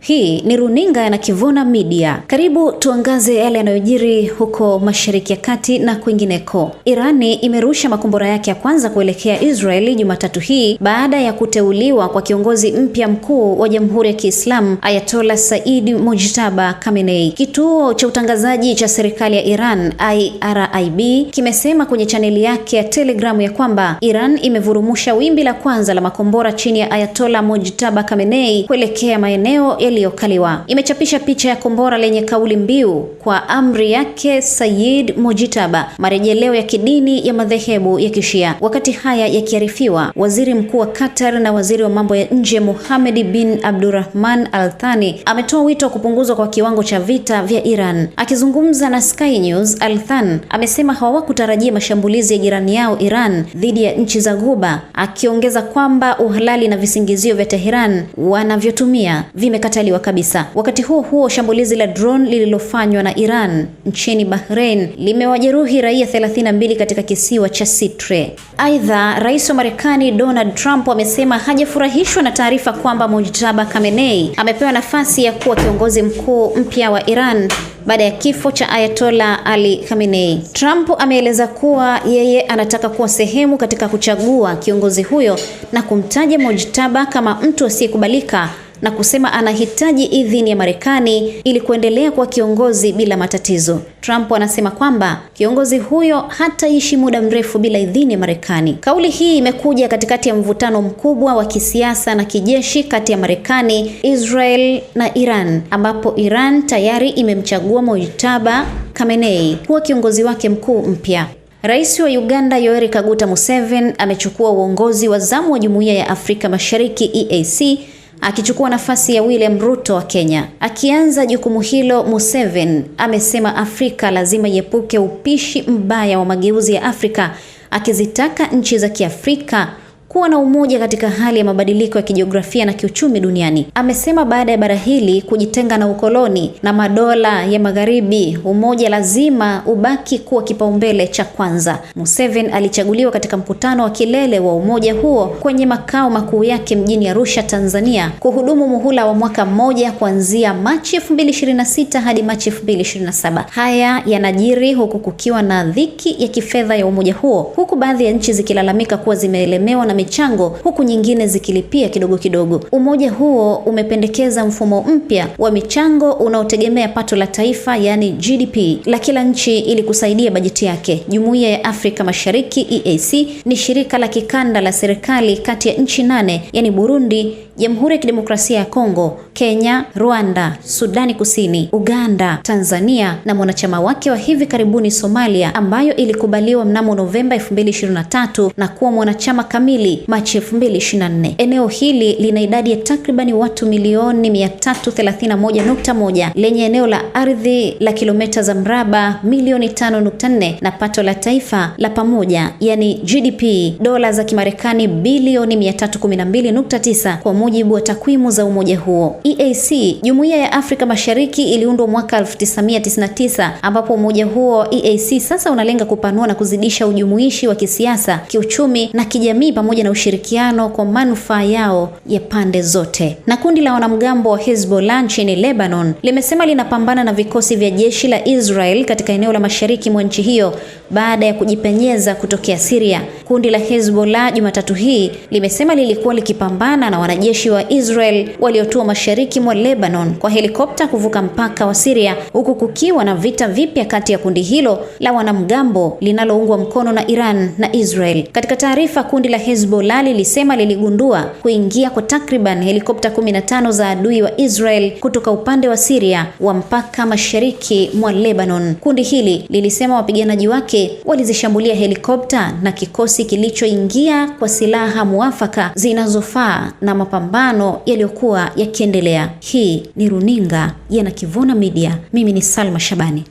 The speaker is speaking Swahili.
Hii ni runinga ya Nakivona Media. Karibu tuangaze yale yanayojiri huko Mashariki ya Kati na kwingineko. Irani imerusha makombora yake ya kwanza kuelekea Israeli Jumatatu hii baada ya kuteuliwa kwa kiongozi mpya mkuu wa Jamhuri ya Kiislamu Ayatollah Said Mojtaba Khamenei. Kituo cha utangazaji cha serikali ya Iran IRIB kimesema kwenye chaneli yake ya Telegram ya kwamba Iran imevurumusha wimbi la kwanza la makombora chini ya Ayatollah Mojtaba Khamenei kuelekea maeneo yaliyokaliwa. Imechapisha picha ya kombora lenye kauli mbiu kwa amri yake Said Mojtaba, marejeleo ya kidini ya madhehebu ya Kishia. Wakati haya yakiarifiwa, waziri mkuu wa Qatar na waziri wa mambo ya nje Mohammed bin Abdulrahman Al Thani ametoa wito wa kupunguzwa kwa kiwango cha vita vya Iran. Akizungumza na Sky News, Al Thani amesema hawakutarajia mashambulizi ya jirani yao Iran dhidi ya nchi za Ghuba, akiongeza kwamba uhalali na visingizio vya Tehran wanavyotumia vimekataliwa kabisa. Wakati huo huo, shambulizi la drone lililofanywa na Iran nchini Bahrain limewajeruhi raia 32 katika kisiwa cha Sirte. Aidha, Rais wa Marekani Donald Trump amesema hajafurahishwa na taarifa kwamba Mojtaba Khamenei amepewa nafasi ya kuwa kiongozi mkuu mpya wa Iran baada ya kifo cha Ayatollah Ali Khamenei. Trump ameeleza kuwa yeye anataka kuwa sehemu katika kuchagua kiongozi huyo na kumtaja Mojtaba kama mtu asiyekubalika na kusema anahitaji idhini ya Marekani ili kuendelea kuwa kiongozi bila matatizo. Trump anasema kwamba kiongozi huyo hataishi muda mrefu bila idhini ya Marekani. Kauli hii imekuja katikati ya mvutano mkubwa wa kisiasa na kijeshi kati ya Marekani, Israel na Iran, ambapo Iran tayari imemchagua Mojtaba Khamenei kuwa kiongozi wake mkuu mpya. Rais wa Uganda Yoweri Kaguta Museveni amechukua uongozi wa zamu wa Jumuiya ya Afrika Mashariki EAC, akichukua nafasi ya William Ruto wa Kenya. Akianza jukumu hilo, Museveni amesema Afrika lazima iepuke upishi mbaya wa mageuzi ya Afrika, akizitaka nchi za Kiafrika kuwa na umoja katika hali ya mabadiliko ya kijiografia na kiuchumi duniani. Amesema baada ya bara hili kujitenga na ukoloni na madola ya magharibi, umoja lazima ubaki kuwa kipaumbele cha kwanza. Museveni alichaguliwa katika mkutano wa kilele wa umoja huo kwenye makao makuu yake mjini Arusha, Tanzania, kuhudumu muhula wa mwaka mmoja kuanzia Machi 2026 hadi Machi 2027. Haya yanajiri huku kukiwa na dhiki ya kifedha ya umoja huo, huku baadhi ya nchi zikilalamika kuwa zimeelemewa na michango, huku nyingine zikilipia kidogo kidogo. Umoja huo umependekeza mfumo mpya wa michango unaotegemea pato la taifa, yani GDP, la kila nchi ili kusaidia bajeti yake. Jumuiya ya Afrika Mashariki EAC ni shirika la kikanda la serikali kati ya nchi 8, yani Burundi, Jamhuri ya Kidemokrasia ya Kongo, Kenya, Rwanda, Sudani Kusini, Uganda, Tanzania na mwanachama wake wa hivi karibuni Somalia, ambayo ilikubaliwa mnamo Novemba 2023 na kuwa mwanachama kamili Machi 2024. Eneo hili lina idadi ya takribani watu milioni 331.1, lenye eneo la ardhi la kilomita za mraba milioni 5.4 na pato la taifa la pamoja, yani GDP, dola za Kimarekani bilioni 312.9 kwa mujibu wa takwimu za umoja huo. EAC, Jumuiya ya Afrika Mashariki, iliundwa mwaka 1999, ambapo umoja huo EAC sasa unalenga kupanua na kuzidisha ujumuishi wa kisiasa, kiuchumi na kijamii pamoja na ushirikiano kwa manufaa yao ya pande zote. Na kundi la wanamgambo wa Hezbollah nchini Lebanon limesema linapambana na vikosi vya jeshi la Israel katika eneo la mashariki mwa nchi hiyo baada ya kujipenyeza kutokea Syria. Kundi la Hezbollah Jumatatu hii limesema lilikuwa likipambana na wanajeshi wa Israel waliotua mashariki mwa Lebanon kwa helikopta kuvuka mpaka wa Syria, huku kukiwa na vita vipya kati ya kundi hilo la wanamgambo linaloungwa mkono na Iran na Israel. Katika taarifa, kundi la Hezbollah lilisema liligundua kuingia kwa takriban helikopta 15 za adui wa Israel kutoka upande wa Syria wa mpaka mashariki mwa Lebanon. Kundi hili lilisema wapiganaji wake walizishambulia helikopta na kikosi kilichoingia kwa silaha muafaka zinazofaa na mapambano yaliyokuwa yakiendelea. Hii ni runinga ya Nakivona Media. Mimi ni Salma Shabani.